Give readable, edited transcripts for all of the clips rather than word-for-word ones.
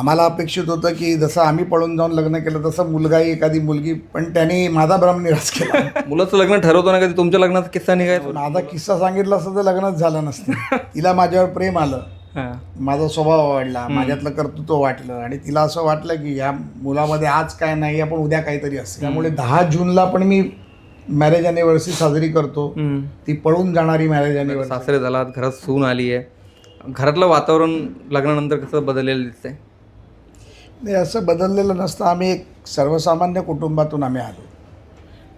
आम्हाला अपेक्षित होतं की जसं आम्ही पळून जाऊन लग्न केलं तसं मुलगाही एखादी मुलगी, पण त्यांनी माझा भ्रम निराश केला. मुलाचं लग्न ठरवताना कधी तुमच्या लग्नाचा किस्सा निघायचा? माझा किस्सा सांगितला असतं तर लग्नच झालं नसतं. तिला माझ्यावर प्रेम आलं, हां. माझा स्वभाव आवडला, माझ्यातलं कर्तृत्व वाटलं आणि तिला असं वाटलं की या मुलामध्ये आज काय नाही आपण उद्या काहीतरी असतं. त्यामुळे 10 जूनला पण मी मॅरेज अॅनिव्हर्सरी साजरी करतो. ती पळून जाणारी मॅरेज अॅनिव्हर्सरी. सासरे झालात, घरात सून आली आहे, घरातलं वातावरण लग्नानंतर कसं बदललेलं दिसतंय? नाही, असं बदललेलं नसतं. आम्ही एक सर्वसामान्य कुटुंबातून आम्ही आलो.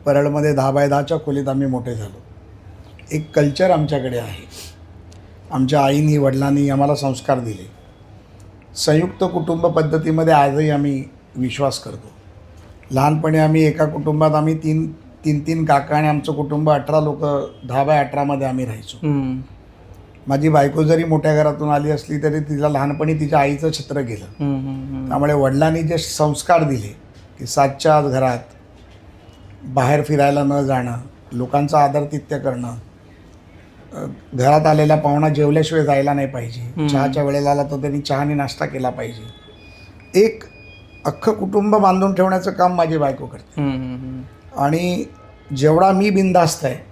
परळमध्ये 10x10च्या खोलीत आम्ही मोठे झालो. एक कल्चर आमच्याकडे आहे. आमच्या आईनी वडिलांनी आम्हाला संस्कार दिले. संयुक्त कुटुंब पद्धतीमध्ये आजही आम्ही विश्वास करतो. लहानपणी आम्ही एका कुटुंबात आम्ही तीन काका आणि आमचं कुटुंब 18 लोक 10x18मध्ये आम्ही राहायचो. माझी बायको जरी मोठ्या घरातून आली असली तरी तिला लहानपणी तिच्या आईचं छत्र गेलं. त्यामुळे वडिलांनी जे संस्कार दिले की 7च्या आत घरात, बाहेर फिरायला न जाणं, लोकांचं आदरातिथ्य करणं, घरात आलेला पाहुणा जेवल्याशिवाय जायला नाही पाहिजे, चहाच्या वेळेला आला तर त्यांनी चहाने नाश्ता केला पाहिजे, एक अख्खं कुटुंब बांधून ठेवण्याचं काम माझी बायको करते. आणि जेवढा मी बिनधास्त आहे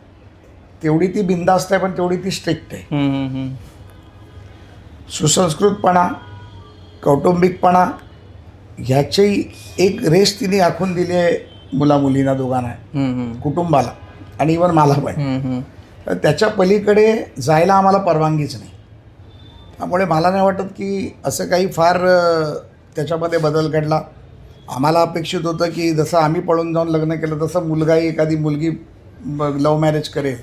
तेवढी ती बिनधास्त आहे, पण तेवढी ती स्ट्रिक्ट आहे. सुसंस्कृतपणा, कौटुंबिकपणा ह्याची एक रेस तिने आखून दिली आहे मुलामुलींना दोघांना, कुटुंबाला आणि इवन मला पण. तर त्याच्या पलीकडे जायला आम्हाला परवानगीच नाही. त्यामुळे मला नाही वाटत की असं काही फार त्याच्यामध्ये बदल घडला. आम्हाला अपेक्षित होतं की जसं आम्ही पळून जाऊन लग्न केलं तसं मुलगाही एखादी मुलगी लव्ह मॅरेज करेल,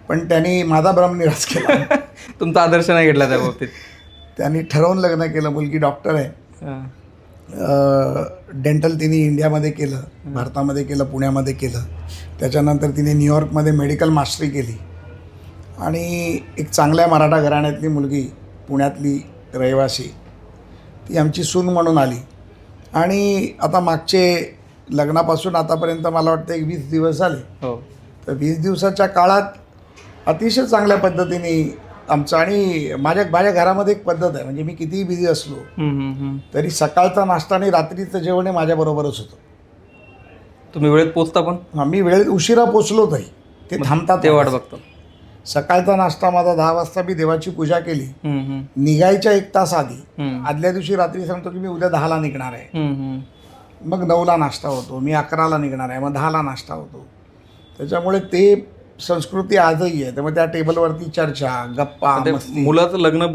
पण त्यांनी माझा भ्रम निराश केला. तुमचा आदर्श नाही घेतला त्या बाबतीत? त्यांनी ठरवून लग्न केलं. मुलगी डॉक्टर आहे. डेंटल तिने इंडियामध्ये केलं, भारतामध्ये केलं, पुण्यामध्ये केलं. त्याच्यानंतर तिने न्यूयॉर्कमध्ये मेडिकल मास्टरी केली आणि एक चांगल्या मराठा घराण्यातली मुलगी, पुण्यातली रहिवासी, ती आमची सून म्हणून आली. आणि आता मागचे लग्नापासून आतापर्यंत मला वाटतं एक 20 दिवस झाले. तर 20 दिवसाच्या काळात अतिशय चांगल्या पद्धतीने आमचं, आणि माझ्या घरामध्ये एक पद्धत आहे, म्हणजे मी कितीही बिझी असलो तरी सकाळचा नाश्ता आणि रात्रीचं जेवण हे माझ्याबरोबरच होतं. तुम्ही वेळेत पोचता पण? मी वेळेत उशिरा पोचलो तरी ते थांबतात, ते वाट बघतो. सकाळचा नाश्ता माझा 10 वाजता, मी देवाची पूजा केली, निघायच्या 1 तास आधी, आदल्या दिवशी रात्री सांगतो की मी उद्या 10ला निघणार आहे, मग 9ला नाश्ता होतो, मी 11ला निघणार आहे, मग 10ला नाश्ता होतो. त्याच्यामुळे ते संस्कृती आजही आहे. त्यामुळे त्या टेबलवरती चर्चा, गप्पा, मस्ती. मुलाचं लग्न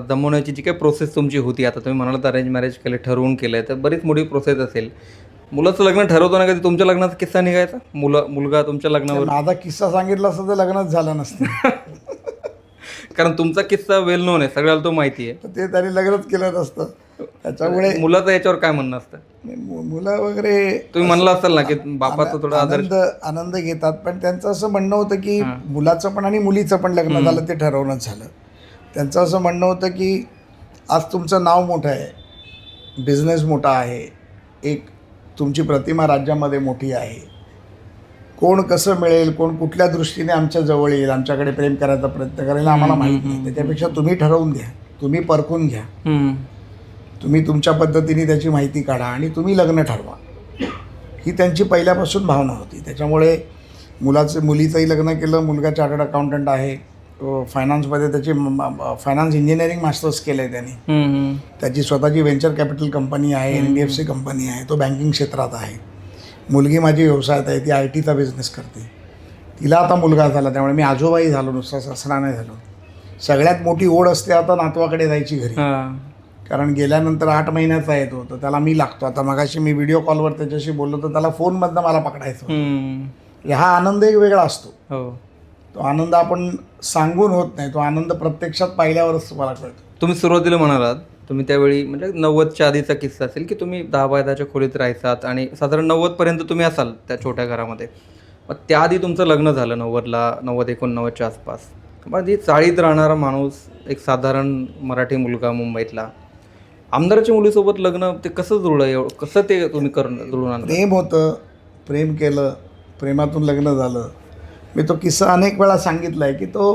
जमवण्याची जी काही प्रोसेस तुमची होती, आता तुम्ही म्हणाल अरेंज मॅरेज केले, ठरवून केलंय, तर बरीच मोठी प्रोसेस असेल. मुलाचं लग्न ठरवताना कधी तुमच्या लग्नाचा किस्सा निघायचा? मुलगा तुमच्या लग्नावर? माझा किस्सा सांगितला असतं तर लग्नच झालं नसतं. कारण तुमचा किस्सा वेल नोन आहे, सगळ्याला तो माहिती आहे. तर ते त्यांनी लग्नच केलं नसतं. त्याच्यामुळे मुलाचं याच्यावर काय म्हणणं असतं? मुलं वगैरे तुम्ही म्हणलं असाल ना की बापाचं थोडं आनंद घेतात, पण त्यांचं असं म्हणणं होतं की मुलाचं पण आणि मुलीचं पण लग्न झालं, ते ठरवणंच झालं. त्यांचं असं म्हणणं होतं की आज तुमचं नाव मोठं आहे, बिझनेस मोठा आहे, एक तुमची प्रतिमा राज्यामध्ये मोठी आहे, कोण कसं मिळेल, कोण कुठल्या दृष्टीने आमच्या जवळ येईल, आमच्याकडे प्रेम करायचा प्रयत्न करायला आम्हाला माहीत नाही. त्याच्यापेक्षा तुम्ही ठरवून घ्या, तुम्ही परखून घ्या, तुम्ही तुमच्या पद्धतीने त्याची माहिती काढा आणि तुम्ही लग्न ठरवा. ही त्यांची पहिल्यापासून भावना होती. त्याच्यामुळे मुलीचंही लग्न केलं. मुलगा चार्टर्ड अकाउंटंट आहे, फायनान्समध्ये त्याची फायनान्स इंजिनिअरिंग मास्टर्स केलं आहे त्यांनी. त्याची स्वतःची व्हेंचर कॅपिटल कंपनी आहे, NBFC कंपनी आहे, तो बँकिंग क्षेत्रात आहे. मुलगी माझी व्यवसायात आहे, ती IT चा बिझनेस करते. तिला आता मुलगा झाला, त्यामुळे मी आजोबाही झालो, नुसता सासरा नाही झालो. सगळ्यात मोठी ओढ असते आता नातवाकडे जायची घरी, कारण गेल्यानंतर 8 महिन्याचा येतो, तर त्याला मी लागतो. आता मगाशी मी व्हिडिओ कॉलवर त्याच्याशी बोललो तर त्याला फोनमधनं मला पकडायचं. हा आनंद एक वेगळा असतो. तो आनंद आपण सांगून होत नाही, तो आनंद प्रत्यक्षात पाहिल्यावरच तुम्हाला कळतो. तुम्ही सुरुवातीला म्हणालात, तुम्ही त्यावेळी म्हणजे 90च्या आधीचा किस्सा असेल की तुम्ही 10x10च्या खोलीत राहायचात आणि साधारण 90पर्यंत तुम्ही असाल त्या छोट्या घरामध्ये. मग त्याआधी तुमचं लग्न झालं 90-89च्या आसपास. मग जी चाळीत राहणारा माणूस, एक साधारण मराठी मुलगा मुंबईतला, आमदाराच्या मुलीसोबत लग्न, ते कसं जुळलं? कसं ते तुम्ही जुळून आणलं? प्रेम होतं, प्रेम केलं, प्रेमातून लग्न झालं. मी तो किस्सा अनेक वेळा सांगितला आहे की तो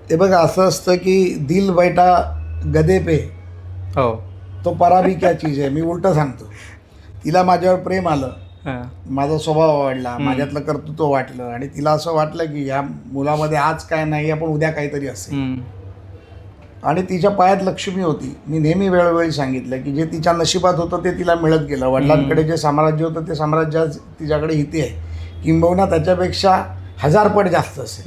हे बघा, असं असतं की दिल बैठा गदे पे, तो पराभी क्या चीज आहे, मी उलटं सांगतो. तिला माझ्यावर प्रेम आलं, हां. माझा स्वभाव आवडला, माझ्यातलं कर्तृत्व वाटलं आणि तिला असं वाटलं की या मुलामध्ये आज काय नाही पण उद्या काहीतरी असेल. आणि तिच्या पायात लक्ष्मी होती. मी नेहमी वेळोवेळी सांगितलं की जे तिच्या नशिबात होतं ते तिला मिळत गेलं. वडिलांकडे जे साम्राज्य होतं ते साम्राज्य आज तिच्याकडे इथे आहे, किंबहुना त्याच्यापेक्षा 1000 पट जास्त असेल.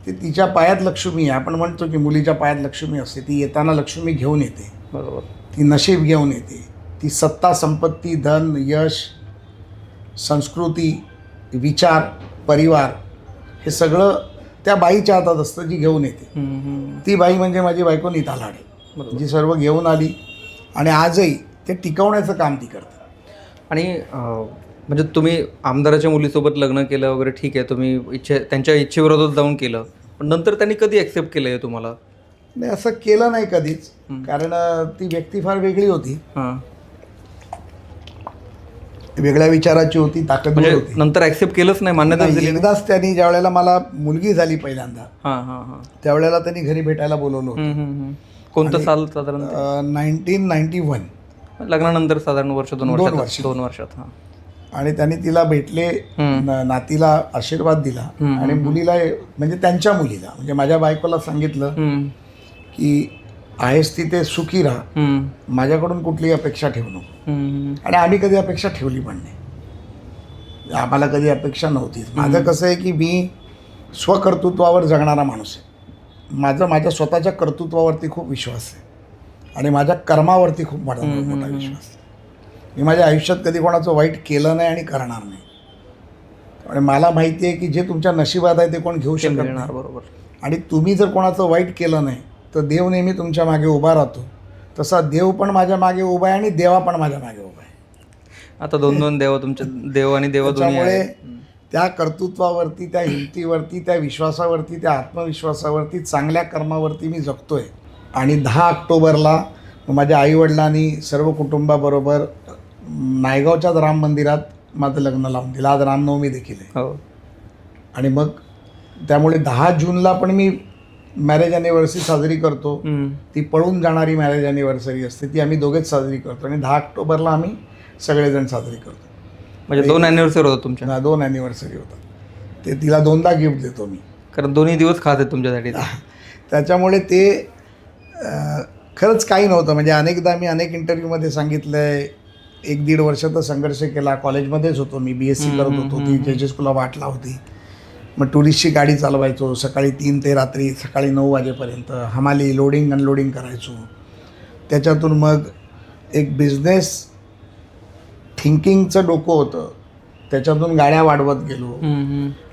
ती तिच्या पायात लक्ष्मी आहे. आपण म्हणतो की मुलीच्या पायात लक्ष्मी असते, ती येताना लक्ष्मी घेऊन येते. बरोबर. ती नशीब घेऊन येते. ती सत्ता, संपत्ती, धन, यश, संस्कृती, विचार, परिवार हे सगळं त्या बाईच्या हातात असतं जी घेऊन येते. ती बाई म्हणजे माझी बायको नीता लाडे, जी सर्व घेऊन आली आणि आजही ते टिकवण्याचं काम ती करते. आणि म्हणजे तुम्ही आमदाराच्या मुलीसोबत लग्न केलं वगैरे, ठीक आहे, तुम्ही त्यांच्या इच्छेविरोधात जाऊन केलं, पण नंतर त्यांनी कधी ॲक्सेप्ट केलं आहे तुम्हाला? नाही, असं केलं नाही कधीच, कारण ती व्यक्ती फार वेगळी होती. हां. वेगळ्या विचाराची होती, ताकदवर म्हणजे होती. नंतर ॲक्सेप्ट केलंच नाही, मान्यता दिली नाही? एकदाच त्यांनी ज्या वेळेला मला मुलगी झाली पहिल्यांदा, हां हां हां. त्यावेळेला त्यांनी घरी भेटायला बोलवलं होतं. कोणतं साल साधारण? 1991. लग्नानंतर साधारण वर्ष 2 वर्षात. 2 वर्षात. हां. आणि त्यांनी तिला भेटले, नातीला आशीर्वाद दिला आणि मुलीला, म्हणजे त्यांच्या मुलीला, म्हणजे माझ्या बायकोला सांगितलं की आहेस तिथे सुखी राहा, माझ्याकडून कुठलीही अपेक्षा ठेवू नको. आणि आम्ही कधी अपेक्षा ठेवली पण नाही, आम्हाला कधी अपेक्षा नव्हतीच. माझं कसं आहे की मी स्वकर्तृत्वावर जगणारा माणूस आहे. माझ्या स्वतःच्या कर्तृत्वावरती खूप विश्वास आहे आणि माझ्या कर्मावरती खूप मोठा विश्वास आहे. मी माझ्या आयुष्यात कधी कोणाचं वाईट केलं नाही आणि करणार नाही. आणि मला माहिती आहे की जे तुमच्या नशिबात आहे ते कोण घेऊ शकत नाही. बरोबर. आणि तुम्ही जर कोणाचं वाईट केलं नाही तर देव नेहमी तुमच्या मागे उभा राहतो. तसा देव पण माझ्या मागे उभा आहे आणि देवा पण माझ्या मागे उभा आहे. आता 2 देव तुमचे, देव आणि देव दोन्ही त्यामुळे आहेत. त्या कर्तृत्वावरती, त्या हिमतीवरती, त्या विश्वासावरती, त्या आत्मविश्वासावरती, चांगल्या कर्मावरती मी जगतोय. आणि 10 ऑक्टोबरला माझ्या आईवडिलांनी सर्व कुटुंबाबरोबर नायगावच्याच राम मंदिरात माझं लग्न लावून दिलं. आज रामनवमी देखील आहे. हो. आणि मग त्यामुळे 10 जूनला पण मी मॅरेज ॲनिव्हर्सरी साजरी करतो. ती पळून जाणारी मॅरेज ॲनिव्हर्सरी असते, ती आम्ही दोघेच साजरी करतो. आणि 10 ऑक्टोबरला आम्ही सगळेजण साजरी करतो. म्हणजे 2 ॲनिव्हर्सरी होतात तुमच्या? 2 ॲनिव्हर्सरी होतात. ते तिला 2दा गिफ्ट देतो मी, कारण दोन्ही दिवस खास आहेत तुमच्यासाठी. त्याच्यामुळे ते खरंच काही नव्हतं. म्हणजे अनेकदा मी अनेक इंटरव्ह्यूमध्ये सांगितलं आहे, 1-1.5 वर्षाचा संघर्ष केला. कॉलेजमध्येच होतो मी, BSc करत होतो. ती JJ स्कूलला वाटला होती. मग टुरिस्टची गाडी चालवायचो, सकाळी 3 ते रात्री सकाळी 9 वाजेपर्यंत. हमाली लोडिंग अनलोडिंग करायचो. त्याच्यातून मग एक बिझनेस थिंकिंगचं डोकं होतं, त्याच्यातून गाड्या वाढवत गेलो.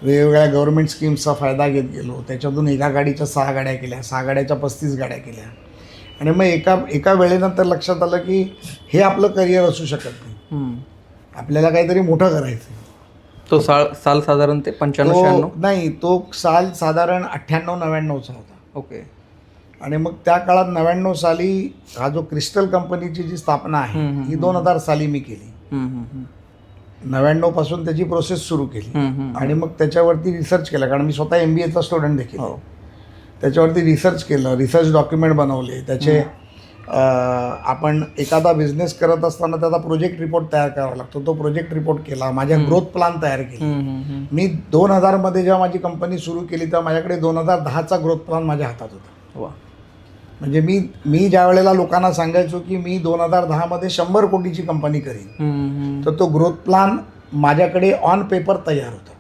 वेगवेगळ्या गव्हर्नमेंट स्कीम्सचा फायदा घेत गेलो. त्याच्यातून एका गाडीच्या 6 गाड्या केल्या, 6 गाड्याच्या 35 गाड्या केल्या. आणि मग एका वेळेनंतर लक्षात आलं की हे आपलं करिअर असू शकत नाही, आपल्याला काहीतरी मोठं करायचं. तो साल साधारण ते 95-96? नाही, तो साल साधारण 98-99चा होता. ओके. आणि मग त्या काळात 99 साली हा जो क्रिस्टल कंपनीची जी स्थापना आहे ही 2000 साली मी केली. 99 पासून त्याची प्रोसेस सुरू केली. आणि मग त्याच्यावरती रिसर्च केला, कारण मी स्वतः MBAचा स्टुडंट देखील. त्याच्यावरती रिसर्च केलं, रिसर्च डॉक्युमेंट बनवले. त्याचे आपण एखादा बिझनेस करत असताना त्याचा प्रोजेक्ट रिपोर्ट तयार करावा लागतो, तो प्रोजेक्ट रिपोर्ट केला. माझ्या ग्रोथ प्लॅन तयार केला. मी 2000मध्ये जेव्हा माझी कंपनी सुरू केली तेव्हा माझ्याकडे 2010चा ग्रोथ प्लॅन माझ्या हातात होता. म्हणजे मी ज्या वेळेला लोकांना सांगायचो की मी 2010मध्ये 100 कोटीची कंपनी करीन, तर तो ग्रोथ प्लॅन माझ्याकडे ऑन पेपर तयार होता.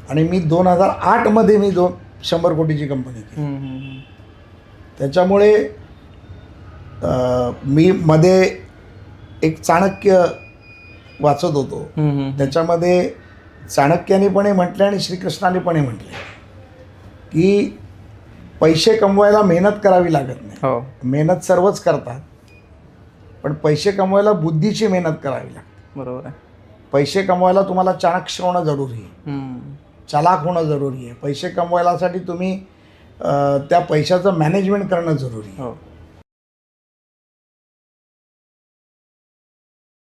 आणि मी 2008मध्ये मी 100 कोटीची कंपनी केली. त्याच्यामुळे मी मध्ये एक चाणक्य वाचत होतो, त्याच्यामध्ये चाणक्याने पण म्हटले आणि श्रीकृष्णाने पण म्हटले की पैसे कमवायला मेहनत करावी लागत नाही. मेहनत सर्वच करतात, पण पैसे कमवायला बुद्धीची मेहनत करावी लागते. बरोबर आहे. पैसे कमवायला तुम्हाला चाणक्य होणं जरुरी आहे, चालाक होणं जरुरी आहे. पैसे कमवायलासाठी तुम्ही त्या पैशाचं मॅनेजमेंट करणं जरुरी आहे.